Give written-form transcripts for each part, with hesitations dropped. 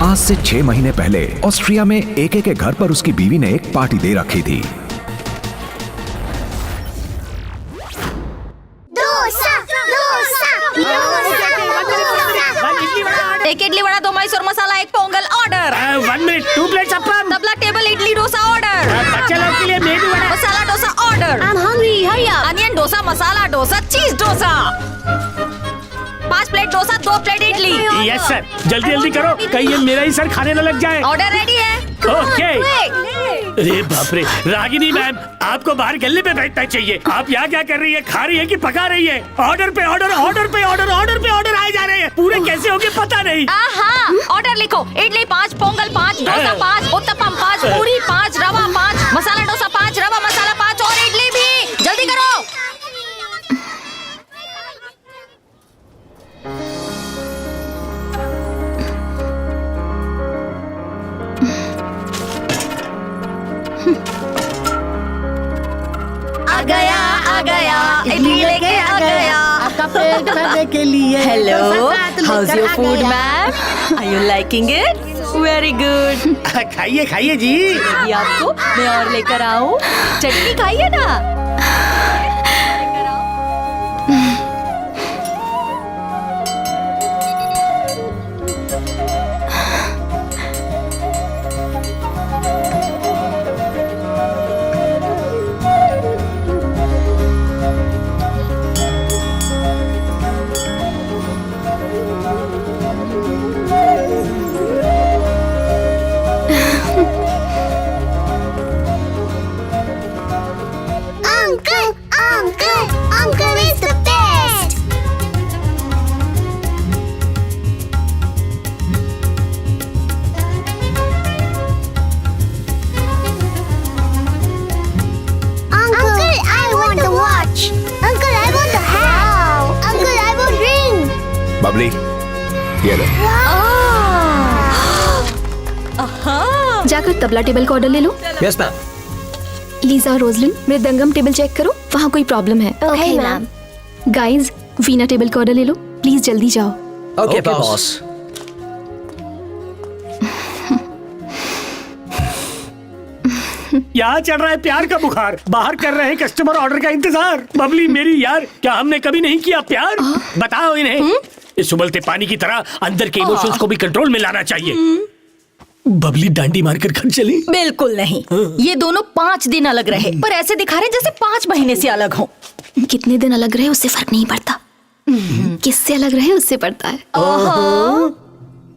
आज से 6 महीने पहले ऑस्ट्रिया में एके के घर पर उसकी बीवी ने एक पार्टी दे रखी थी। एक idli vada, 2 Mysore masala, 1 pongal order. 1 minute, 2 plates appam. Tabla table idli dosa order. बच्चे लोग के लिए medu vada. Masala dosa order. I'm hungry, hurry up. Onion dosa, masala dosa, cheese dosa. 5 plate dosa, 2 plate idli. Yes sir, जल्दी जल्दी करो, कहीं ये मेरा ही सर खाने न लग जाए। ऑर्डर रेडी है। ओके। अरे बाप रे, रागिनी मैम, आपको बाहर गले पे बैठना चाहिए। आप यहाँ क्या कर रही है? खा रही है कि पका रही है? ऑर्डर पे ऑर्डर, ऑर्डर पे ऑर्डर, ऑर्डर पे ऑर्डर आए जा रहे हैं। पूरे कैसे होंगे पता नहीं। ऑर्डर लिखो, इडली 5, पोंगल 5, डोसा 5, उत्तपम 5, पूरी 5, रवा 5, मसाला डोसा 5, रवा मसाला 5 और इडली भी। जल्दी करो। आ गया, इडली लेके आ गया। आपका पेट भरने के लिए। Hello, how's your food ma'am? Are you liking it? Very good. खाइए खाइए जी। ये आपको मैं और लेकर आऊं? चटनी खाइए ना। Uncle is the best. Uncle, I want the watch. Uncle, I want the hat. Uncle, I want ring. Babli, ये लो। जाकर तबला टेबल का ऑर्डर ले लो। Yes ma'am. लीजा और रोजलिन, मृदंगम टेबल चेक करो, वहाँ कोई प्रॉब्लम है। Okay, ma'am. Guys, veena table का ऑर्डर ले लो, प्लीज जल्दी जाओ। Okay boss. यहाँ चढ़ रहा है प्यार का बुखार, बाहर कर रहे हैं कस्टमर ऑर्डर का इंतजार। बबली मेरी यार, क्या हमने कभी नहीं किया प्यार? बताओ इन्हें। इस उबलते पानी की तरह अंदर के इमोशंस को भी कंट्रोल में लाना चाहिए। बबली डांडी मारकर घर चली? बिल्कुल नहीं। ये दोनों 5 दिन अलग रहे, पर ऐसे दिखा रहे जैसे 5 महीने से अलग हो। कितने दिन अलग रहे उससे फर्क नहीं पड़ता, किससे अलग रहे उससे पड़ता है।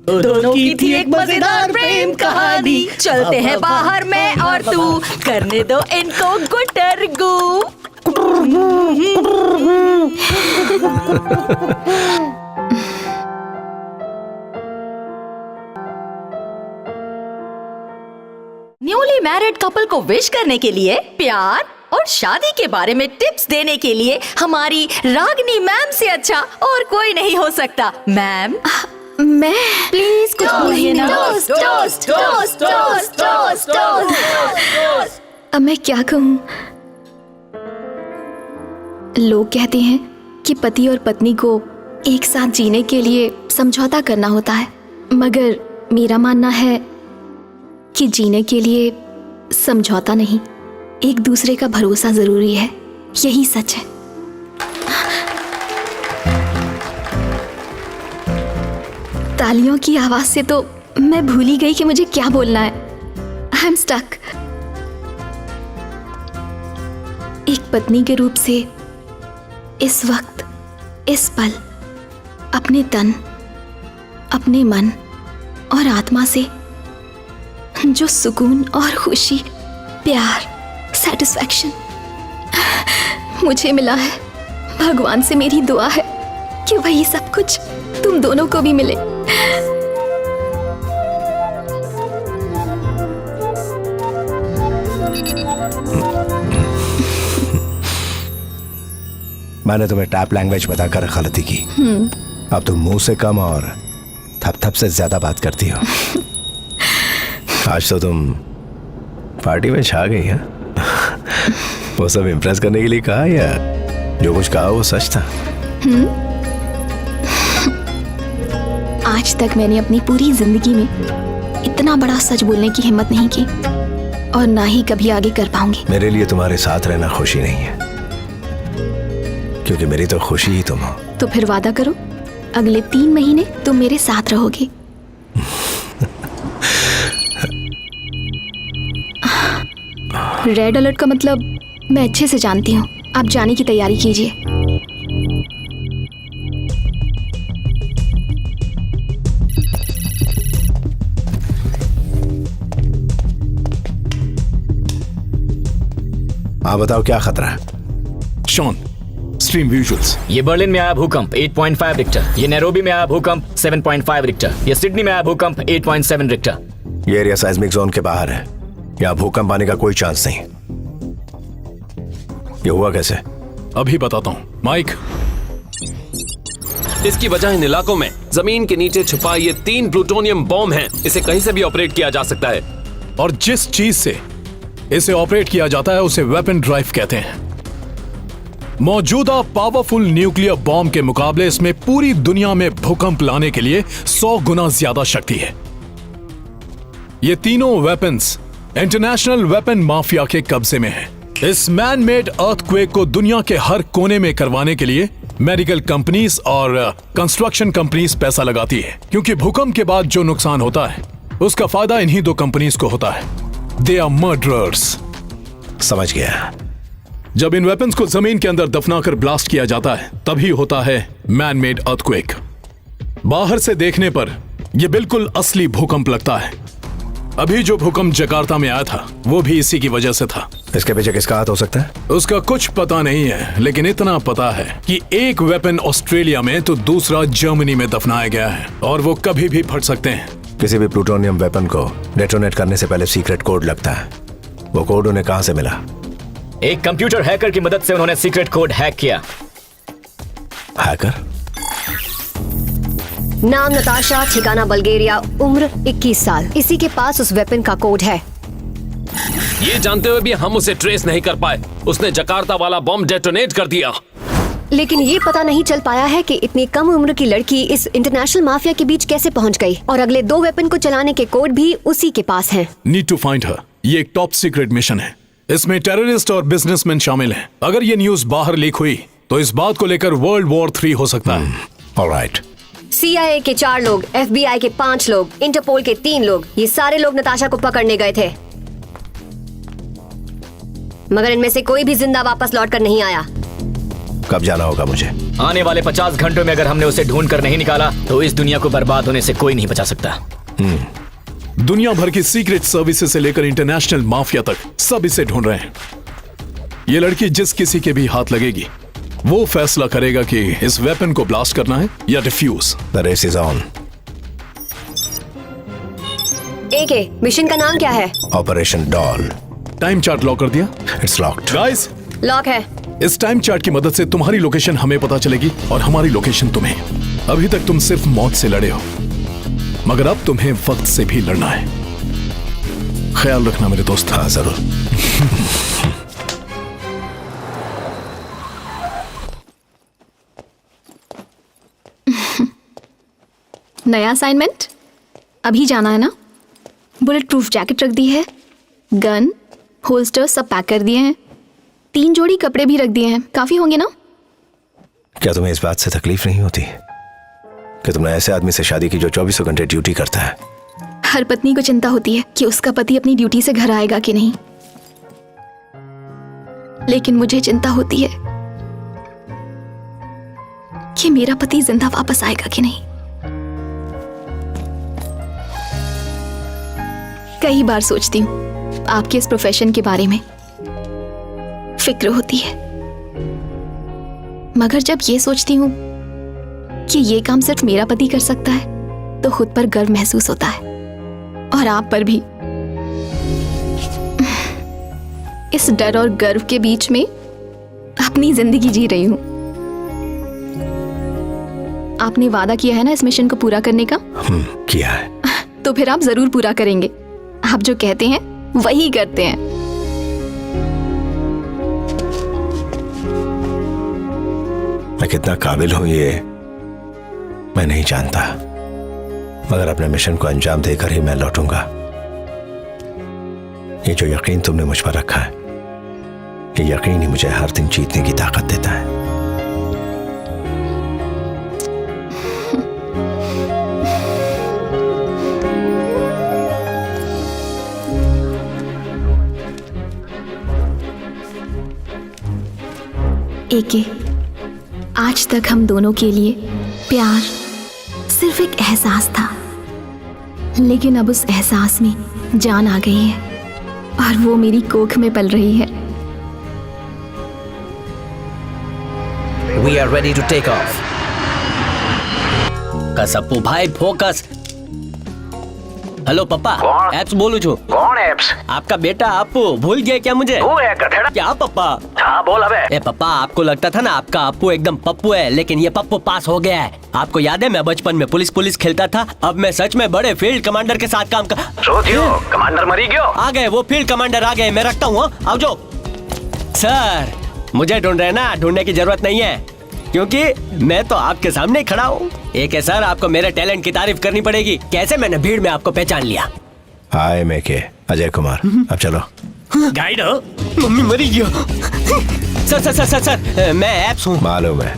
दोनों की थी एक मजेदार प्रेम कहानी। चलते हैं बाहर में और तू, करने दो इनको गुटरगू। न्यूली मैरिड कपल को विश करने के लिए, प्यार और शादी के बारे में टिप्स देने के लिए हमारी रागिनी मैम से अच्छा और कोई नहीं हो सकता। मैम, मैं प्लीज कुछ बोलिए ना। अब मैं क्या कहूँ? लोग कहते हैं कि पति और पत्नी को एक साथ जीने के लिए समझौता करना होता है, मगर मेरा मानना है कि जीने के लिए समझौता नहीं, एक दूसरे का भरोसा जरूरी है। यही सच है। तालियों की आवाज से तो मैं भूल ही गई कि मुझे क्या बोलना है। I am stuck. एक पत्नी के रूप से इस वक्त, इस पल, अपने तन, अपने मन और आत्मा से जो सुकून और खुशी, प्यार, सैटिस्फैक्शन मुझे मिला है, भगवान से मेरी दुआ है कि वही सब कुछ तुम दोनों को भी मिले। मैंने तुम्हें टैप लैंग्वेज बताकर गलती की। अब तुम मुंह से कम और थप थप से ज्यादा बात करती हो। आज तो तुम पार्टी में छा गई है। वो सब इम्प्रेस करने के लिए कहा या जो कुछ कहा वो सच था? आज तक मैंने अपनी पूरी जिंदगी में इतना बड़ा सच बोलने की हिम्मत नहीं की और ना ही कभी आगे कर पाऊंगी। मेरे लिए तुम्हारे साथ रहना खुशी नहीं है, क्योंकि मेरी तो खुशी ही तुम हो। तो फिर वादा करो, अगले 3 महीने तुम मेरे साथ रहोगे। रेड अलर्ट का मतलब मैं अच्छे से जानती हूँ। आप जाने की तैयारी कीजिए। हाँ बताओ, क्या खतरा है? शॉन, स्ट्रीम विजुअल्स। ये बर्लिन में आया भूकंप 8.5 रिक्टर। ये नैरोबी में आया भूकंप 7.5 रिक्टर। ये सिडनी में आया भूकंप 8.7 रिक्टर। ये एरिया साइज्मिक जोन के बाहर है, यहाँ भूकंप आने का कोई चांस नहीं। ये हुआ कैसे? अभी बताता हूँ माइक। इसकी वजह इन इलाकों में जमीन के नीचे छुपा ये 3 प्लूटोनियम बॉम्ब हैं। इसे कहीं से भी ऑपरेट किया जा सकता है। और जिस चीज से इसे ऑपरेट किया जाता है उसे वेपन ड्राइव कहते हैं। मौजूदा पावरफुल न्यूक्लियर बॉम्ब के मुकाबले इसमें पूरी दुनिया में भूकंप लाने के लिए 100 गुना ज्यादा शक्ति है। ये तीनों वेपन्स इंटरनेशनल वेपन माफिया के कब्जे में हैं। इस मैन मेड अर्थक्वेक को दुनिया के हर कोने में करवाने के लिए मेडिकल कंपनीज और कंस्ट्रक्शन कंपनीज पैसा लगाती है, क्योंकि भूकंप के बाद जो नुकसान होता है उसका फायदा इन्हीं 2 कंपनीज को होता है। They are murderers. समझ गया। जब इन वेपन्स को जमीन के अंदर दफनाकर ब्लास्ट किया जाता है तभी होता है मैन मेड अर्थक्वेक। बाहर से देखने पर यह बिल्कुल असली भूकंप लगता है। अभी जो भूकंप जकार्ता में आया था वो भी इसी की वजह से था। इसके पीछे किसका हाथ हो सकता है? उसका कुछ पता नहीं है, लेकिन इतना पता है कि एक वेपन ऑस्ट्रेलिया में तो दूसरा जर्मनी में दफनाया गया है और वो कभी भी फट सकते हैं। किसी भी प्लूटोनियम वेपन को डेटोनेट करने से पहले सीक्रेट कोड लगता है। वो कोड उन्हें कहां से मिला? एक कंप्यूटर हैकर की मदद से उन्होंने सीक्रेट कोड हैक किया। हैकर? नाम नताशा, ठिकाना बल्गेरिया, उम्र 21 साल। इसी के पास उस वेपन का कोड है। ये जानते हुए भी हम उसे ट्रेस नहीं कर पाए। उसने जकार्ता वाला बॉम्ब डेटोनेट कर दिया। लेकिन ये पता नहीं चल पाया है कि इतनी कम उम्र की लड़की इस इंटरनेशनल माफिया के बीच कैसे पहुंच गई, और अगले 2 वेपन को चलाने के कोड भी उसी के पास हैं। Need to find her. ये एक टॉप सीक्रेट मिशन है। इसमें टेररिस्ट और बिजनेसमैन शामिल हैं। अगर ये न्यूज बाहर लीक हुई तो इस बात को लेकर वर्ल्ड वॉर 3 हो सकता है। ऑलराइट। CIA के 4 लोग, FBI के 5 लोग, इंटरपोल के 3 लोग, ये सारे लोग नताशा को पकड़ने गए थे, मगर इनमें से कोई भी जिंदा वापस लौट कर नहीं आया। कब जाना होगा मुझे? आने वाले 50 घंटों में अगर हमने उसे ढूंढ कर नहीं निकाला तो इस दुनिया को बर्बाद होने से कोई नहीं बचा सकता। दुनिया भर की सीक्रेट सर्विसेज से लेकर इंटरनेशनल माफिया तक सब इसे ढूंढ रहे हैं। ये लड़की जिस किसी के भी हाथ लगेगी वो फैसला करेगा कि इस वेपन को ब्लास्ट करना है या defuse. The race is on. AK, mission का नाम क्या है? Operation doll. Time chart lock कर दिया? It's locked. गाइस, लॉक है। इस टाइम चार्ट की मदद से तुम्हारी लोकेशन हमें पता चलेगी और हमारी लोकेशन तुम्हें। अभी तक तुम सिर्फ मौत से लड़े हो, मगर अब तुम्हें वक्त से भी लड़ना है। ख्याल रखना मेरे दोस्त। हाँ जरूर। नया असाइनमेंट? अभी जाना है ना? बुलेट प्रूफ जैकेट रख दी है, गन, होल्स्टर सब पैक कर दिए हैं, 3 जोड़ी कपड़े भी रख दिए हैं। काफी होंगे ना? क्या तुम्हें इस बात से तकलीफ नहीं होती कि तुमने ऐसे आदमी से शादी की जो 24 घंटे ड्यूटी करता है? हर पत्नी को चिंता होती है कि उसका पति अपनी ड्यूटी से घर आएगा कि नहीं, लेकिन मुझे चिंता होती है कि मेरा पति जिंदा वापस आएगा कि नहीं। कई बार सोचती हूँ आपके इस प्रोफेशन के बारे में, फिक्र होती है, मगर जब ये सोचती हूँ कि ये काम सिर्फ मेरा पति कर सकता है तो खुद पर गर्व महसूस होता है, और आप पर भी। इस डर और गर्व के बीच में अपनी जिंदगी जी रही हूँ। आपने वादा किया है ना इस मिशन को पूरा करने का? किया है। तो फिर आप जरूर पूरा करेंगे। आप जो कहते हैं वही करते हैं। मैं कितना काबिल हूं ये मैं नहीं जानता, मगर अपने मिशन को अंजाम देकर ही मैं लौटूंगा। ये जो यकीन तुमने मुझ पर रखा है, ये यकीन ही मुझे हर दिन जीतने की ताकत देता है। एके, आज तक हम दोनों के लिए प्यार सिर्फ एक एहसास था, लेकिन अब उस एहसास में जान आ गई है और वो मेरी कोख में पल रही है। We are ready to take off. कसप्पू भाई फोकस। हेलो पप्पा, एप्स बोलू छू। कौन एप्स? आपका बेटा अपू भूल गए क्या मुझे? तू है गधेड़ा। क्या पप्पा? हाँ बोल अबे। ए पप्पा, आपको लगता था ना आपका अपू एकदम पप्पू है, लेकिन ये पप्पू पास हो गया है। आपको याद है मैं बचपन में पुलिस खेलता था, अब मैं सच में बड़े फील्ड कमांडर के साथ काम कर। सोचियो, कमांडर मरी गयो। आ गए वो फील्ड कमांडर आ गए, मैं रखता हूँ। आओ जो। सर मुझे ढूंढ रहे ना, ढूंढने की जरूरत नहीं है क्योंकि मैं तो आपके सामने ही खड़ा हूँ। एक है सर, आपको मेरे टैलेंट की तारीफ करनी पड़ेगी। कैसे मैंने भीड़ में आपको पहचान लिया। हाय मैं के अजय कुमार, अब चलो। गाइड हो? मम्मी मरी गया। Sir sir sir sir sir मैं एप्स हूँ। मालूम है।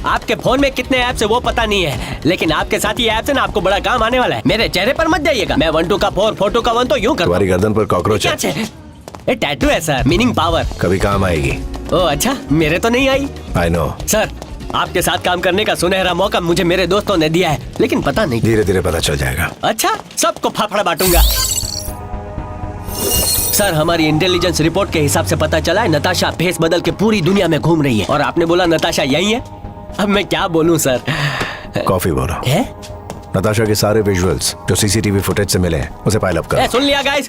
आपके फोन में कितने ऐप्स है वो पता नहीं है, लेकिन आपके साथ ही ऐप्स है ना, आपको बड़ा काम आने वाला है। मेरे चेहरे पर मत जाइएगा। मैं 1 2 का 4 4 2 का 1 तो यूं कर। तुम्हारी गर्दन पर कॉकरोच है। ये टैटू है सर, मीनिंग पावर। कभी काम आएगी। ओ अच्छा, मेरे तो नहीं आई। I know. सर आपके साथ काम करने का सुनहरा मौका मुझे मेरे दोस्तों ने दिया है, लेकिन पता नहीं। धीरे धीरे पता चल जाएगा। अच्छा, सबको फाफड़ा बांटूंगा। सर हमारी इंटेलिजेंस रिपोर्ट के हिसाब से पता चला है नताशा भेस बदल के पूरी दुनिया में घूम रही है, और आपने बोला नताशा यही है। अब मैं क्या बोलूं सर। कॉफी बोलो। है? नताशा के सारे विजुअल्स जो सीसीटीवी फुटेज से मिले हैं उसे पाइल अप करो। सुन लिया गाइस,